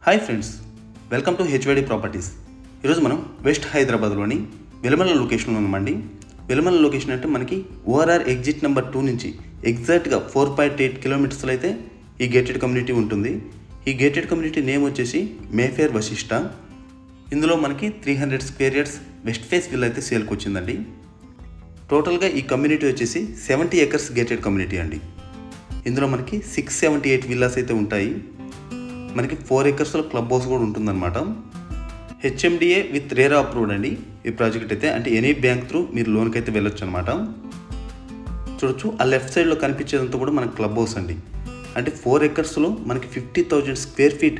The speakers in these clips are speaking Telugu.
Hi friends, welcome to HYD properties. ఈరోజు మనం వెస్ట్ హైదరాబాద్లోని వెలమల లొకేషన్లో ఉన్నామండి. వెలమల లొకేషన్ అంటే మనకి ఓఆర్ఆర్ ఎగ్జిట్ నెంబర్ 2 నుంచి ఎగ్జాక్ట్గా 4.8 కిలోమీటర్స్లో అయితే ఈ గేటెడ్ కమ్యూనిటీ ఉంటుంది. ఈ గేటెడ్ కమ్యూనిటీ నేమ్ వచ్చేసి మేఫేర్ వశిష్ట. ఇందులో మనకి 300 square yards west face will అయితే సేల్కి వచ్చిందండి. టోటల్గా ఈ కమ్యూనిటీ వచ్చేసి 70 ఎకర్స్ గేటెడ్ కమ్యూనిటీ అండి. ఇందులో మనకి 678 విల్లాస్ అయితే ఉంటాయి. మనకి 4 ఎకర్స్లో క్లబ్ హౌస్ కూడా ఉంటుందన్నమాట. హెచ్ఎండిఏ విత్ రేరా అప్రూవ్డ్ అండి ఈ ప్రాజెక్ట్ అయితే. అంటే ఎనీ బ్యాంక్ త్రూ మీరు లోన్కి అయితే వెళ్ళొచ్చు అనమాట. చూడొచ్చు, ఆ లెఫ్ట్ సైడ్లో కనిపించేదంతా కూడా మనకి క్లబ్ హౌస్ అండి. అంటే 4 ఎకర్స్లో మనకి 50,000 square feet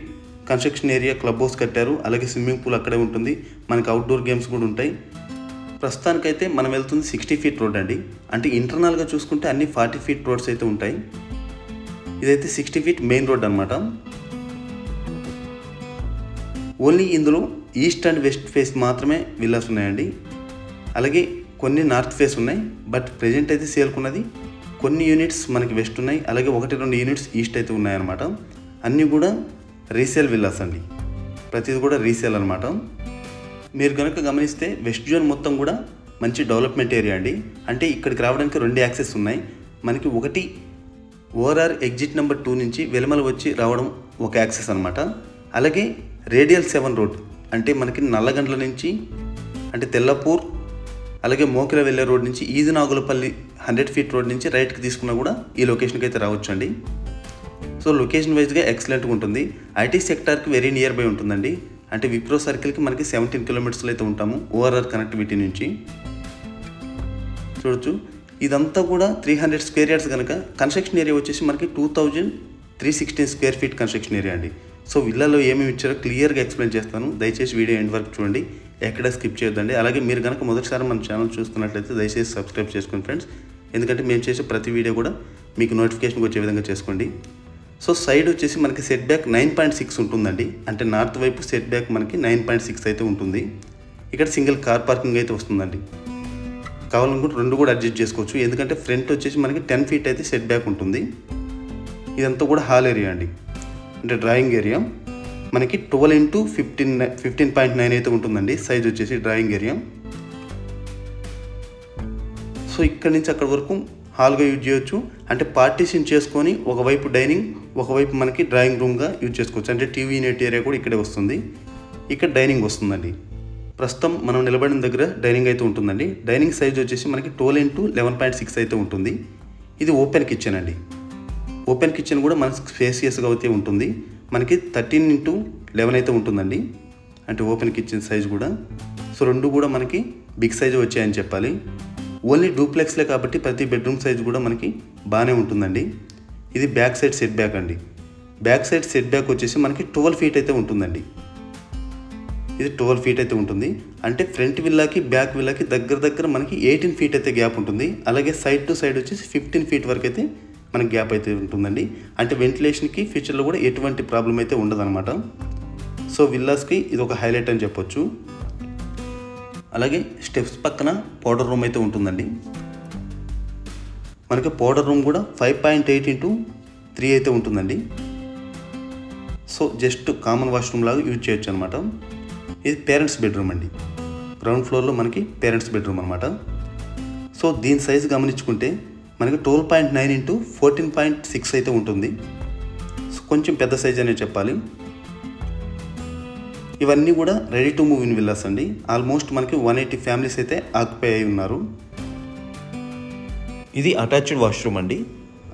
construction area club house కట్టారు. అలాగే స్విమ్మింగ్ పూల్ అక్కడే ఉంటుంది. మనకి అవుట్డోర్ గేమ్స్ కూడా ఉంటాయి. ప్రస్తుతానికైతే మనం వెళ్తుంది 60 ఫీట్ రోడ్ అండి. అంటే ఇంటర్నల్గా చూసుకుంటే అన్ని 40 ఫీట్ రోడ్స్ అయితే ఉంటాయి. ఇదైతే 60 ఫీట్ మెయిన్ రోడ్ అనమాట. ఓన్లీ ఇందులో ఈస్ట్ అండ్ వెస్ట్ ఫేస్ మాత్రమే విల్లాస్ ఉన్నాయండి. అలాగే కొన్ని నార్త్ ఫేస్ ఉన్నాయి. బట్ ప్రజెంట్ అయితే సేల్కున్నది కొన్ని యూనిట్స్ మనకి వెస్ట్ ఉన్నాయి. అలాగే 1-2 యూనిట్స్ ఈస్ట్ అయితే ఉన్నాయన్నమాట. అన్నీ కూడా రీసేల్ విల్లాస్ అండి. ప్రతిది కూడా రీసేల్ అనమాట. మీరు కనుక గమనిస్తే వెస్ట్ జోన్ మొత్తం కూడా మంచి డెవలప్మెంట్ ఏరియా అండి. అంటే ఇక్కడికి రావడానికి 2 యాక్సెస్ ఉన్నాయి. మనకి ఒకటి ఓఆర్ఆర్ ఎగ్జిట్ నెంబర్ 2 నుంచి వెలమల వచ్చి రావడం ఒక యాక్సెస్ అనమాట. అలాగే రేడియల్ 7 రోడ్ అంటే మనకి నల్లగండ్ల నుంచి అంటే తెల్లపూర్ అలాగే మోకిల వెళ్ళే రోడ్ నుంచి ఈదినాగులపల్లి 100 ఫీట్ రోడ్ నుంచి రైట్కి తీసుకున్నా కూడా ఈ లొకేషన్కి అయితే రావచ్చు అండి. సో లొకేషన్ వైజ్గా ఎక్సలెంట్గా ఉంటుంది. ఐటీ సెక్టార్కి వెరీ నియర్ బై ఉంటుందండి. అంటే విప్రో సర్కిల్కి మనకి 17 కిలోమీటర్స్లో అయితే ఉంటాము ఓఆర్ఆర్ కనెక్టివిటీ నుంచి. చూడొచ్చు, ఇదంతా కూడా 300 స్క్వేర్ యార్డ్స్ కనుక కన్స్ట్రక్షన్ ఏరియా వచ్చేసి మనకి 2316 స్క్వేర్ ఫీట్ కన్స్ట్రక్షన్ ఏరియా అండి. సో విల్లాలో ఏమేమి ఇచ్చారో క్లియర్గా ఎక్స్ప్లెయిన్ చేస్తాను. దయచేసి వీడియో ఎండ్ వరకు చూడండి, ఎక్కడ స్కిప్ చేయొద్దండి. అలాగే మీరు కనుక మొదటిసారి మన ఛానల్ చూస్తున్నట్లయితే దయచేసి సబ్స్క్రైబ్ చేసుకోండి ఫ్రెండ్స్. ఎందుకంటే మేము చేసే ప్రతి వీడియో కూడా మీకు నోటిఫికేషన్ వచ్చే విధంగా చేసుకోండి. సో సైడ్ వచ్చేసి మనకి సెట్ బ్యాక్ 9.6 ఉంటుందండి. అంటే నార్త్ వైపు సెట్ బ్యాక్ మనకి 9.6 అయితే ఉంటుంది. ఇక్కడ సింగిల్ కార్ పార్కింగ్ అయితే వస్తుందండి. కావాలనుకుంటే 2 కూడా అడ్జస్ట్ చేసుకోవచ్చు. ఎందుకంటే ఫ్రంట్ వచ్చేసి మనకి 10 ఫీట్ అయితే సెట్ బ్యాక్ ఉంటుంది. ఇదంతా కూడా హాల్ ఏరియా అండి. అంటే డ్రాయింగ్ ఏరియా మనకి 12x15.9 అయితే ఉంటుందండి సైజ్ వచ్చేసి డ్రాయింగ్ ఏరియా. సో ఇక్కడ నుంచి అక్కడ వరకు హాల్గా యూజ్ చేయొచ్చు. అంటే పార్టీషన్ చేసుకొని ఒకవైపు డైనింగ్ ఒకవైపు మనకి డ్రాయింగ్ రూమ్గా యూజ్ చేసుకోవచ్చు. అంటే టీవీ యూనిట్ ఏరియా కూడా ఇక్కడే వస్తుంది. ఇక్కడ డైనింగ్ వస్తుందండి. ప్రస్తుతం మనం నిలబడిన దగ్గర డైనింగ్ అయితే ఉంటుందండి. డైనింగ్ సైజ్ వచ్చేసి మనకి 12x11.6 అయితే ఉంటుంది. ఇది ఓపెన్ కిచెన్ అండి. ఓపెన్ కిచెన్ కూడా మనకి స్పేసియస్గా అయితే ఉంటుంది. మనకి 13x11 అయితే ఉంటుందండి. అంటే ఓపెన్ కిచెన్ సైజ్ కూడా. సో 2 కూడా మనకి బిగ్ సైజ్ వచ్చాయని చెప్పాలి. ఓన్లీ డూప్లెక్స్లే కాబట్టి ప్రతి బెడ్రూమ్ సైజ్ కూడా మనకి బాగానే ఉంటుందండి. ఇది బ్యాక్ సైడ్ సెట్ బ్యాక్ అండి. బ్యాక్ సైడ్ సెట్ బ్యాక్ వచ్చేసి మనకి 12 ఫీట్ అయితే ఉంటుందండి. ఇది 12 ఫీట్ అయితే ఉంటుంది. అంటే ఫ్రంట్ విల్లాకి బ్యాక్ విల్లాకి దగ్గర మనకి 18 ఫీట్ అయితే గ్యాప్ ఉంటుంది. అలాగే సైడ్ టు సైడ్ వచ్చేసి 15 ఫీట్ వరకు అయితే మనకి గ్యాప్ అయితే ఉంటుందండి. అంటే వెంటిలేషన్కి ఫ్యూచర్లో కూడా ఎటువంటి ప్రాబ్లం అయితే ఉండదన్నమాట. సో విల్లాస్కి ఇది ఒక హైలైట్ అని చెప్పొచ్చు. అలాగే స్టెప్స్ పక్కన పౌడర్ రూమ్ అయితే ఉంటుందండి. మనకి పౌడర్ రూమ్ కూడా 5.8x3 అయితే ఉంటుందండి. సో జస్ట్ కామన్ వాష్రూమ్ లాగా యూజ్ చేయొచ్చు అనమాట. ఇది పేరెంట్స్ బెడ్రూమ్ అండి. గ్రౌండ్ ఫ్లోర్లో మనకి పేరెంట్స్ బెడ్రూమ్ అనమాట. సో దీని సైజు గమనించుకుంటే మనకి 12.9x14.6 అయితే ఉంటుంది. సో కొంచెం పెద్ద సైజ్ అనే చెప్పాలి. ఇవన్నీ కూడా ready to move in villas అండి. ఆల్మోస్ట్ మనకి 180 ఫ్యామిలీస్ అయితే ఆక్యుపై అయి ఉన్నారు. ఇది అటాచ్డ్ వాష్రూమ్ అండి.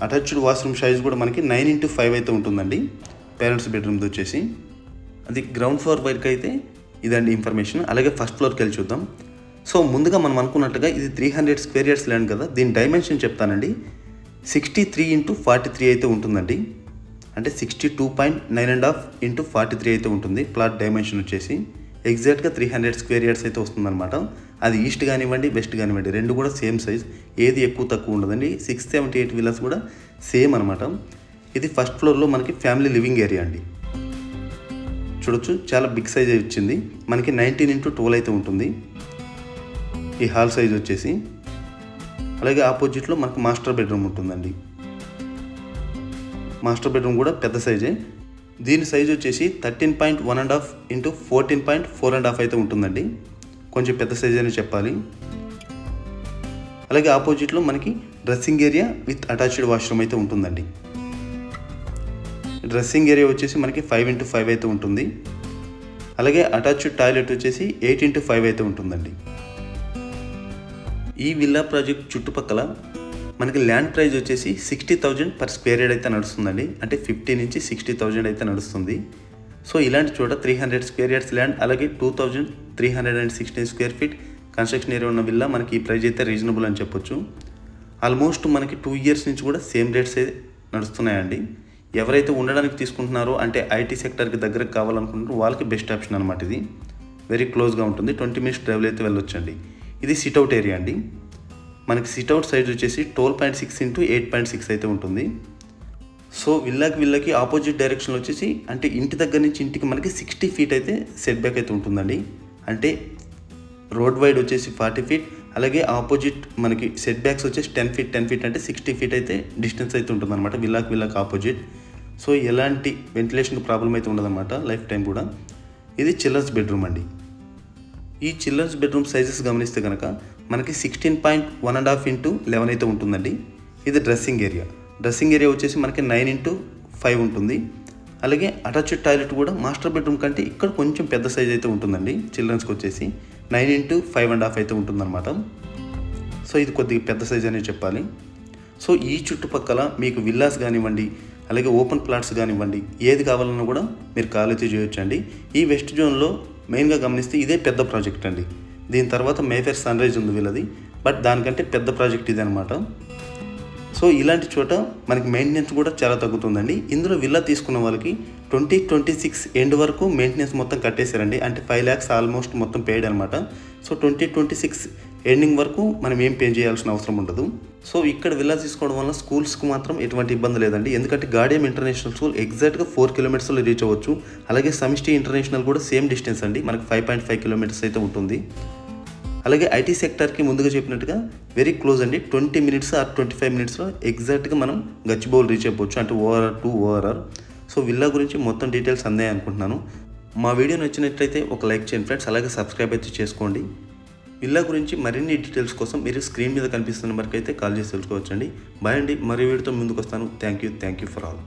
అటాచ్డ్ వాష్రూమ్ సైజ్ కూడా మనకి 9x5 అయితే ఉంటుందండి. పేరెంట్స్ బెడ్రూమ్ది వచ్చేసి అది గ్రౌండ్ ఫ్లోర్ వరకు అయితే ఇదండి ఇన్ఫర్మేషన్. అలాగే ఫస్ట్ ఫ్లోర్కి వెళ్ళి చూద్దాం. సో ముందుగా మనం అనుకున్నట్టుగా ఇది 300 స్క్వేర్ యార్డ్స్ ల్యాండ్ కదా. దీని డైమెన్షన్ చెప్తానండి. 63x43 అయితే ఉంటుందండి. అంటే 62.9.5x43 అయితే ఉంటుంది ప్లాట్ డైమెన్షన్ వచ్చేసి. ఎగ్జాక్ట్గా 300 స్క్వేర్ యార్డ్స్ అయితే వస్తుందన్నమాట. అది ఈస్ట్ కానివ్వండి వెస్ట్ కానివ్వండి 2 కూడా సేమ్ సైజ్, ఏది ఎక్కువ తక్కువ ఉండదండి. 678 విల్లాస్ కూడా సేమ్ అనమాట. ఇది ఫస్ట్ ఫ్లోర్లో మనకి ఫ్యామిలీ లివింగ్ ఏరియా అండి. చూడొచ్చు, చాలా బిగ్ సైజ్ వచ్చింది. మనకి 19x12 అయితే ఉంటుంది ఈ హాల్ సైజ్ వచ్చేసి. అలాగే ఆపోజిట్లో మనకు మాస్టర్ బెడ్రూమ్ ఉంటుందండి. మాస్టర్ బెడ్రూమ్ కూడా పెద్ద సైజే. దీని సైజ్ వచ్చేసి 13.1.5 ఇంటూ 14.4.5 అయితే ఉంటుందండి. కొంచెం పెద్ద సైజ్ అని చెప్పాలి. అలాగే ఆపోజిట్లో మనకి dressing area with attached washroom అయితే ఉంటుందండి. డ్రెస్సింగ్ ఏరియా వచ్చేసి మనకి 5x5 అయితే ఉంటుంది. అలాగే అటాచ్డ్ టాయిలెట్ వచ్చేసి 8x5 అయితే ఉంటుందండి. ఈ విల్లా ప్రాజెక్ట్ చుట్టుపక్కల మనకి ల్యాండ్ ప్రైస్ వచ్చేసి 60,000 పర్ స్క్వేర్ యార్డ్ అయితే నడుస్తుందండి. అంటే 50 నుంచి 60,000 అయితే నడుస్తుంది. సో ఇలాంటి చోట 300 స్క్వేర్ యార్డ్స్ ల్యాండ్ అలాగే 2,316 స్క్వేర్ ఫీట్ కన్స్ట్రక్షన్ ఏరియా ఉన్న విల్లా మనకి ఈ ప్రైస్ అయితే రీజనబుల్ అని చెప్పొచ్చు. ఆల్మోస్ట్ మనకి 2 ఇయర్స్ నుంచి కూడా సేమ్ రేట్స్ నడుస్తున్నాయండి. ఎవరైతే ఉండడానికి తీసుకుంటున్నారో అంటే ఐటీ సెక్టర్కి దగ్గరకు కావాలనుకుంటున్నారో వాళ్ళకి బెస్ట్ ఆప్షన్ అనమాట. ఇది వెరీ క్లోజ్గా ఉంటుంది. 20 మినిట్స్ డ్రైవ్లో అయితే వెళ్ళొచ్చండి. ఇది సిట్అవుట్ ఏరియా అండి. మనకి సిట్అవుట్ సైజ్ వచ్చేసి 12.6 ఇంటూ 8.6 అయితే ఉంటుంది. సో విల్లాకి ఆపోజిట్ డైరెక్షన్లో వచ్చేసి అంటే ఇంటి దగ్గర నుంచి ఇంటికి మనకి 60 ఫీట్ అయితే సెట్ బ్యాక్ అయితే ఉంటుందండి. అంటే రోడ్ వైడ్ వచ్చేసి 40 ఫీట్ అలాగే ఆపోజిట్ మనకి సెట్ బ్యాక్స్ వచ్చేసి 10 ఫీట్ అంటే 60 ఫీట్ అయితే డిస్టెన్స్ అయితే ఉంటుందన్నమాట విల్లాకి ఆపోజిట్. సో ఎలాంటి వెంటిలేషన్ ప్రాబ్లం అయితే ఉండదన్నమాట లైఫ్ టైం కూడా. ఇది చిల్డ్రన్స్ బెడ్రూమ్ అండి. ఈ చిల్డ్రన్స్ బెడ్రూమ్ సైజెస్ గమనిస్తే కనుక మనకి 16.1.5 ఇంటూ 11 అయితే ఉంటుందండి. ఇది డ్రెస్సింగ్ ఏరియా వచ్చేసి మనకి 9x5 ఉంటుంది. అలాగే అటాచ్డ్ టాయిలెట్ కూడా మాస్టర్ బెడ్రూమ్ కంటే ఇక్కడ కొంచెం పెద్ద సైజ్ అయితే ఉంటుందండి. చిల్డ్రన్స్కి వచ్చేసి 9x5.5 అయితే ఉంటుందన్నమాట. సో ఇది కొద్దిగా పెద్ద సైజ్ అనేది చెప్పాలి. సో ఈ చుట్టుపక్కల మీకు విల్లాస్ కానివ్వండి అలాగే ఓపెన్ ప్లాట్స్ కానివ్వండి ఏది కావాలన్నా కూడా మీరు కాల్ అయితే చేయొచ్చండి. ఈ వెస్ట్ జోన్లో మెయిన్గా గమనిస్తే ఇదే పెద్ద ప్రాజెక్ట్ అండి. దీని తర్వాత మేఫేర్ సన్ రైజ్ ఉంది వీళ్ళది, బట్ దానికంటే పెద్ద ప్రాజెక్ట్ ఇది అనమాట. సో ఇలాంటి చోట మనకి మెయింటెనెన్స్ కూడా చాలా తగ్గుతుందండి. ఇందులో విల్లా తీసుకున్న వాళ్ళకి 2026 ఎండ్ వరకు మెయింటెనెన్స్ మొత్తం కట్టేశారండి. అంటే 5 lakhs ఆల్మోస్ట్ మొత్తం పేడ్ అనమాట. సో 2026 ఎండింగ్ వరకు మనం ఏం పే చేయాల్సిన అవసరం ఉండదు. సో ఇక్కడ విల్లా తీసుకోవడం వల్ల స్కూల్స్కి మాత్రం ఎటువంటి ఇబ్బంది లేదండి. ఎందుకంటే గాడియం ఇంటర్నేషనల్ స్కూల్ ఎగ్జాక్ట్గా 4 kilometers రీచ్ అవ్వచ్చు. అలాగే సమిష్టి ఇంటర్నేషనల్ కూడా సేమ్ డిస్టెన్స్ అండి, మనకి 5.5 kilometers అయితే ఉంటుంది. అలాగే ఐటీ సెక్టర్కి ముందుగా చెప్పినట్టుగా వెరీ క్లోజ్ అండి. 20 minutes ఆర్ 25 minutesలో ఎగ్జాక్ట్గా మనం గచ్చిబౌలి రీచ్ అయిపోవచ్చు, అంటే ORR to ORR. So villa గురించి మొత్తం డీటెయిల్స్ అందాయి అనుకుంటున్నాను. మా వీడియో నచ్చినట్లయితే ఒక లైక్ చేయండి ఫ్రెండ్స్, అలాగే సబ్స్క్రైబ్ అయితే చేసుకోండి. విల్లా గురించి మరిన్ని డీటెయిల్స్ కోసం మీరు స్క్రీన్ మీద కనిపిస్తున్న నెంబర్కి అయితే కాల్ చేసి తెలుసుకోవచ్చండి. బాయ్ అండి, మరో వీడియోతో ముందుకు వస్తాను. Thank you for all.